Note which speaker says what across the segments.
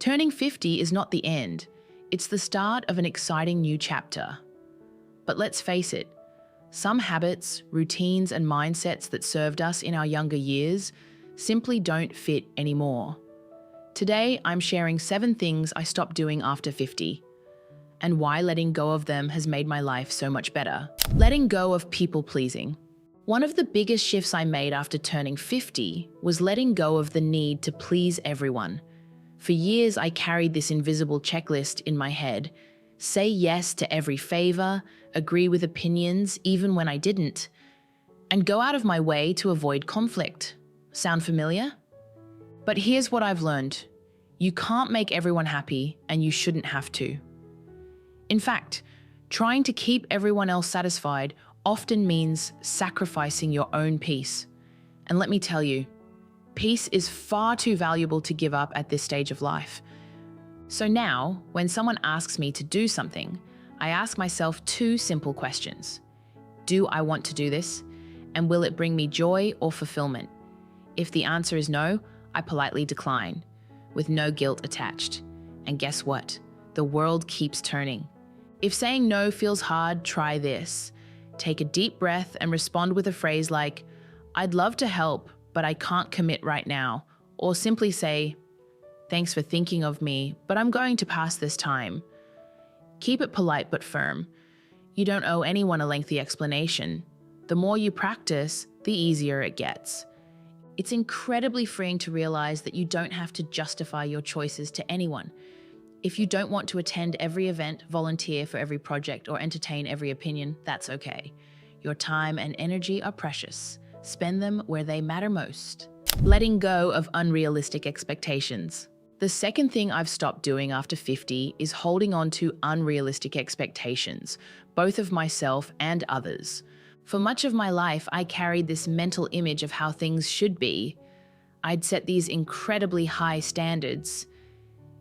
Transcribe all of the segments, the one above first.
Speaker 1: Turning 50 is not the end. It's the start of an exciting new chapter. But let's face it, some habits, routines, and mindsets that served us in our younger years simply don't fit anymore. Today, I'm sharing 7 things I stopped doing after 50, and why letting go of them has made my life so much better. Letting go of people-pleasing. One of the biggest shifts I made after turning 50 was letting go of the need to please everyone. For years, I carried this invisible checklist in my head: say yes to every favor, agree with opinions even when I didn't, and go out of my way to avoid conflict. Sound familiar? But here's what I've learned. You can't make everyone happy, and you shouldn't have to. In fact, trying to keep everyone else satisfied often means sacrificing your own peace. And let me tell you, peace is far too valuable to give up at this stage of life. So now, when someone asks me to do something, I ask myself 2 simple questions. Do I want to do this? And will it bring me joy or fulfillment? If the answer is no, I politely decline, with no guilt attached. And guess what? The world keeps turning. If saying no feels hard, try this. Take a deep breath and respond with a phrase like, "I'd love to help, but I can't commit right now." Or simply say, "Thanks for thinking of me, but I'm going to pass this time." Keep it polite but firm. You don't owe anyone a lengthy explanation. The more you practice, the easier it gets. It's incredibly freeing to realize that you don't have to justify your choices to anyone. If you don't want to attend every event, volunteer for every project, or entertain every opinion, that's okay. Your time and energy are precious. Spend them where they matter most. Letting go of unrealistic expectations. The second thing I've stopped doing after 50 is holding on to unrealistic expectations, both of myself and others. For much of my life, I carried this mental image of how things should be. I'd set these incredibly high standards.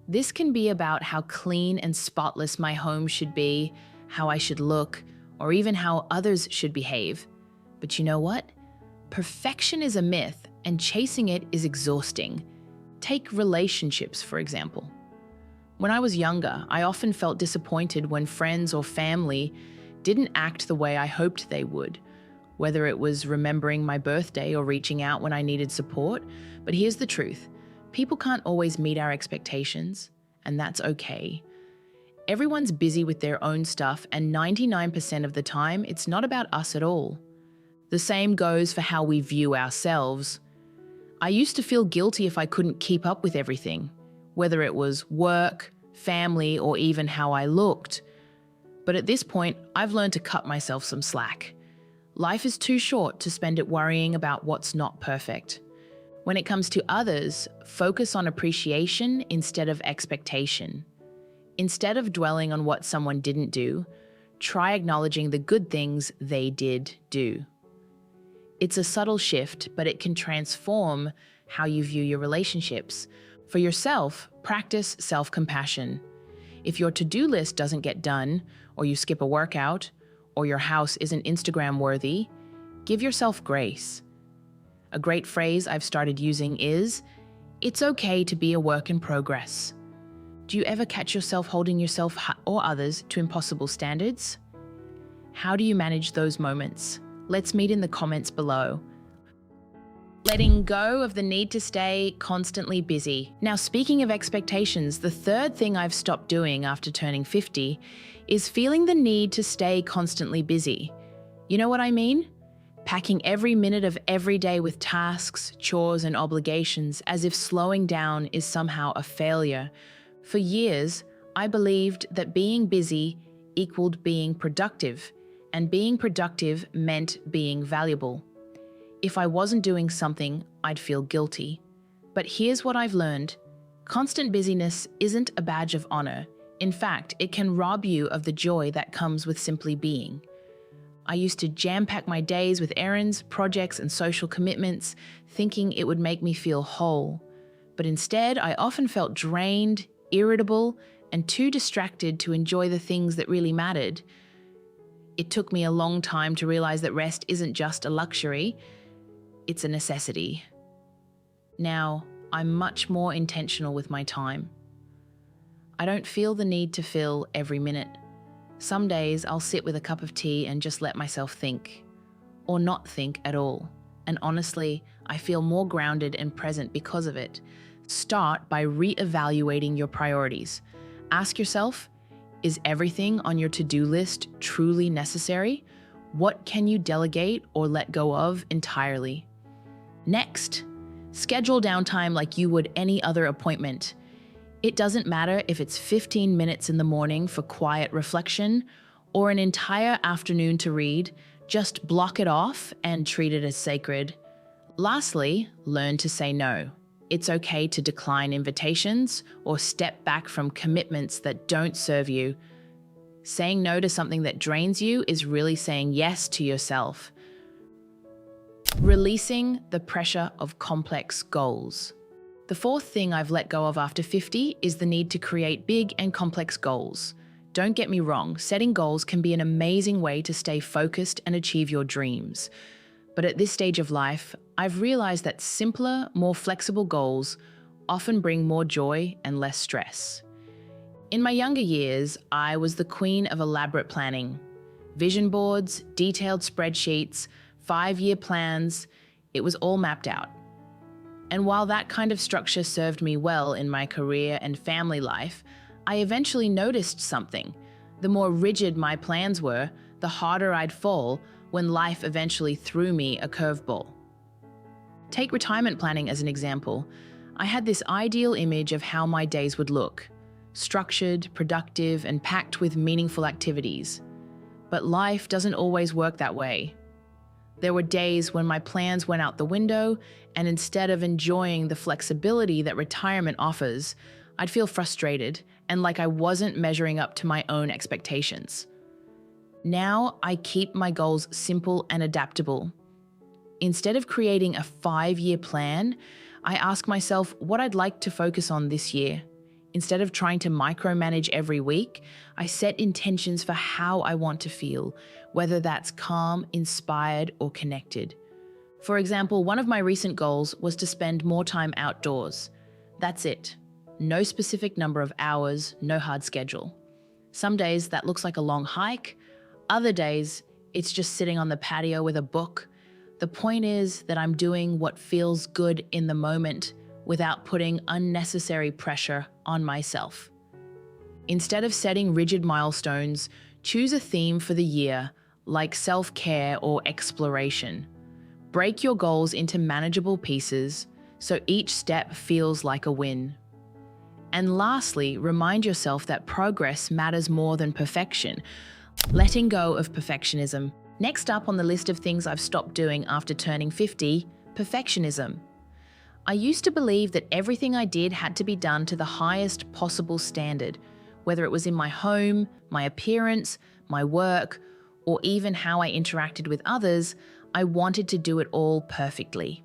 Speaker 1: This can be about how clean and spotless my home should be, how I should look, or even how others should behave. But you know what? Perfection is a myth, and chasing it is exhausting. Take relationships, for example. When I was younger, I often felt disappointed when friends or family didn't act the way I hoped they would, whether it was remembering my birthday or reaching out when I needed support. But here's the truth. People can't always meet our expectations, and that's okay. Everyone's busy with their own stuff, and 99% of the time, it's not about us at all. The same goes for how we view ourselves. I used to feel guilty if I couldn't keep up with everything, whether it was work, family, or even how I looked. But at this point, I've learned to cut myself some slack. Life is too short to spend it worrying about what's not perfect. When it comes to others, focus on appreciation instead of expectation. Instead of dwelling on what someone didn't do, try acknowledging the good things they did do. It's a subtle shift, but it can transform how you view your relationships. For yourself, practice self-compassion. If your to-do list doesn't get done, or you skip a workout, or your house isn't Instagram-worthy, give yourself grace. A great phrase I've started using is, "It's okay to be a work in progress." Do you ever catch yourself holding yourself or others to impossible standards? How do you manage those moments? Let's meet in the comments below. Letting go of the need to stay constantly busy. Now, speaking of expectations, the third thing I've stopped doing after turning 50 is feeling the need to stay constantly busy. You know what I mean? Packing every minute of every day with tasks, chores, and obligations as if slowing down is somehow a failure. For years, I believed that being busy equaled being productive, and being productive meant being valuable. If I wasn't doing something, I'd feel guilty. But here's what I've learned. Constant busyness isn't a badge of honor. In fact, it can rob you of the joy that comes with simply being. I used to jam-pack my days with errands, projects, and social commitments, thinking it would make me feel whole. But instead, I often felt drained, irritable, and too distracted to enjoy the things that really mattered. It took me a long time to realize that rest isn't just a luxury, it's a necessity. Now, I'm much more intentional with my time. I don't feel the need to fill every minute. Some days I'll sit with a cup of tea and just let myself think, or not think at all. And honestly, I feel more grounded and present because of it. Start by re-evaluating your priorities. Ask yourself, is everything on your to-do list truly necessary? What can you delegate or let go of entirely? Next, schedule downtime like you would any other appointment. It doesn't matter if it's 15 minutes in the morning for quiet reflection or an entire afternoon to read, just block it off and treat it as sacred. Lastly, learn to say no. It's okay to decline invitations or step back from commitments that don't serve you. Saying no to something that drains you is really saying yes to yourself. Releasing the pressure of complex goals. The fourth thing I've let go of after 50 is the need to create big and complex goals. Don't get me wrong, setting goals can be an amazing way to stay focused and achieve your dreams. But at this stage of life, I've realized that simpler, more flexible goals often bring more joy and less stress. In my younger years, I was the queen of elaborate planning. Vision boards, detailed spreadsheets, 5-year plans, it was all mapped out. And while that kind of structure served me well in my career and family life, I eventually noticed something. The more rigid my plans were, the harder I'd fall when life eventually threw me a curveball. Take retirement planning as an example. I had this ideal image of how my days would look: structured, productive, and packed with meaningful activities. But life doesn't always work that way. There were days when my plans went out the window, and instead of enjoying the flexibility that retirement offers, I'd feel frustrated and like I wasn't measuring up to my own expectations. Now I keep my goals simple and adaptable. Instead of creating a 5-year plan, I ask myself what I'd like to focus on this year. Instead of trying to micromanage every week, I set intentions for how I want to feel, whether that's calm, inspired, or connected. For example, one of my recent goals was to spend more time outdoors. That's it. No specific number of hours, no hard schedule. Some days that looks like a long hike. Other days, it's just sitting on the patio with a book. The point is that I'm doing what feels good in the moment without putting unnecessary pressure on myself. Instead of setting rigid milestones, choose a theme for the year, like self-care or exploration. Break your goals into manageable pieces so each step feels like a win. And lastly, remind yourself that progress matters more than perfection. Letting go of perfectionism. Next up on the list of things I've stopped doing after turning 50, perfectionism. I used to believe that everything I did had to be done to the highest possible standard, whether it was in my home, my appearance, my work, or even how I interacted with others. I wanted to do it all perfectly.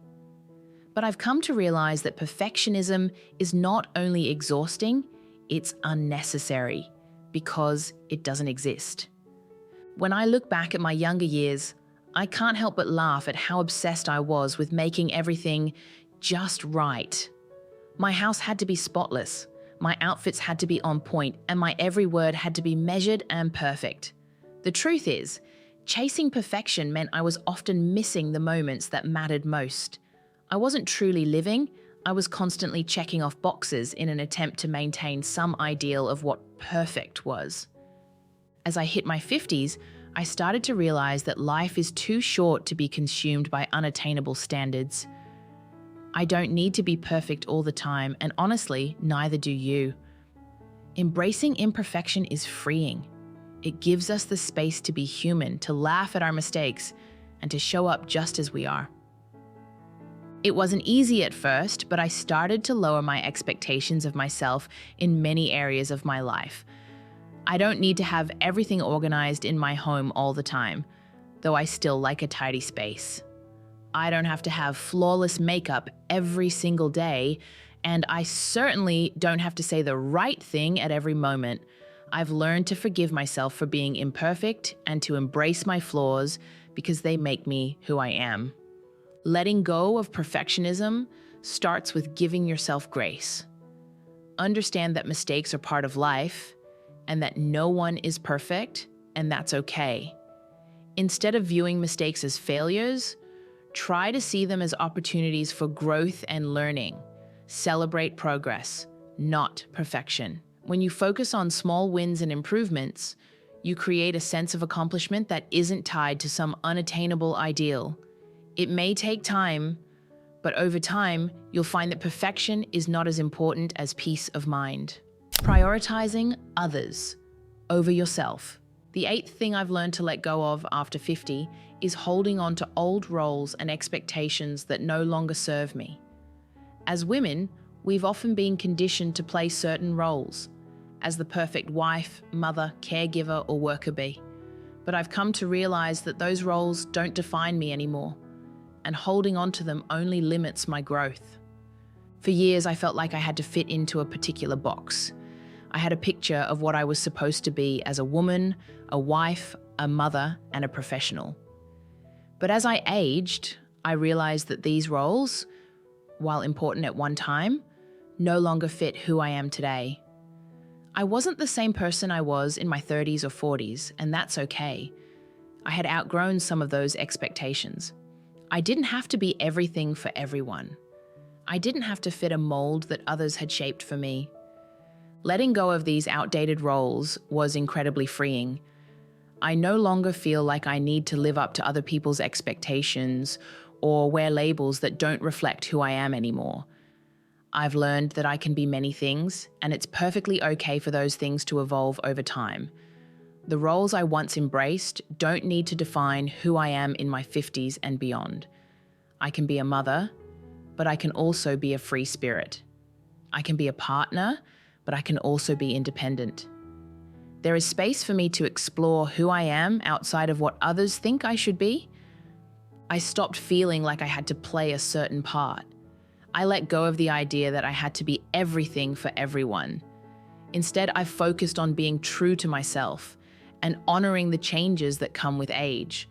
Speaker 1: But I've come to realize that perfectionism is not only exhausting, it's unnecessary because it doesn't exist. When I look back at my younger years, I can't help but laugh at how obsessed I was with making everything just right. My house had to be spotless, my outfits had to be on point, and my every word had to be measured and perfect. The truth is, chasing perfection meant I was often missing the moments that mattered most. I wasn't truly living, I was constantly checking off boxes in an attempt to maintain some ideal of what perfect was. As I hit my 50s, I started to realize that life is too short to be consumed by unattainable standards. I don't need to be perfect all the time, and honestly, neither do you. Embracing imperfection is freeing. It gives us the space to be human, to laugh at our mistakes, and to show up just as we are. It wasn't easy at first, but I started to lower my expectations of myself in many areas of my life. I don't need to have everything organized in my home all the time, though I still like a tidy space. I don't have to have flawless makeup every single day, and I certainly don't have to say the right thing at every moment. I've learned to forgive myself for being imperfect and to embrace my flaws because they make me who I am. Letting go of perfectionism starts with giving yourself grace. Understand that mistakes are part of life and that no one is perfect, and that's okay. Instead of viewing mistakes as failures, try to see them as opportunities for growth and learning. Celebrate progress, not perfection. When you focus on small wins and improvements, you create a sense of accomplishment that isn't tied to some unattainable ideal. It may take time, but over time, you'll find that perfection is not as important as peace of mind. Prioritizing others over yourself. The 8th thing I've learned to let go of after 50 is holding on to old roles and expectations that no longer serve me. As women, we've often been conditioned to play certain roles, as the perfect wife, mother, caregiver, or worker bee. But I've come to realize that those roles don't define me anymore, and holding on to them only limits my growth. For years, I felt like I had to fit into a particular box. I had a picture of what I was supposed to be as a woman, a wife, a mother, and a professional. But as I aged, I realized that these roles, while important at one time, no longer fit who I am today. I wasn't the same person I was in my 30s or 40s, and that's okay. I had outgrown some of those expectations. I didn't have to be everything for everyone. I didn't have to fit a mold that others had shaped for me. Letting go of these outdated roles was incredibly freeing. I no longer feel like I need to live up to other people's expectations or wear labels that don't reflect who I am anymore. I've learned that I can be many things, and it's perfectly okay for those things to evolve over time. The roles I once embraced don't need to define who I am in my 50s and beyond. I can be a mother, but I can also be a free spirit. I can be a partner, but I can also be independent. There is space for me to explore who I am outside of what others think I should be. I stopped feeling like I had to play a certain part. I let go of the idea that I had to be everything for everyone. Instead, I focused on being true to myself and honoring the changes that come with age.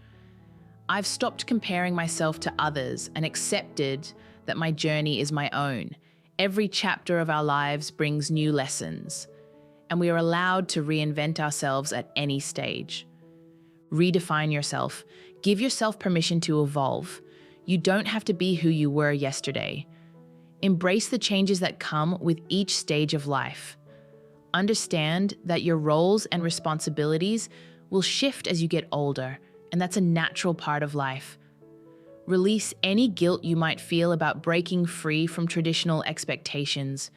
Speaker 1: I've stopped comparing myself to others and accepted that my journey is my own. Every chapter of our lives brings new lessons, and we are allowed to reinvent ourselves at any stage. Redefine yourself. Give yourself permission to evolve. You don't have to be who you were yesterday. Embrace the changes that come with each stage of life. Understand that your roles and responsibilities will shift as you get older, and that's a natural part of life. Release any guilt you might feel about breaking free from traditional expectations.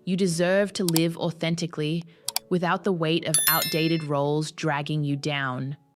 Speaker 1: You deserve to live authentically without the weight of outdated roles dragging you down.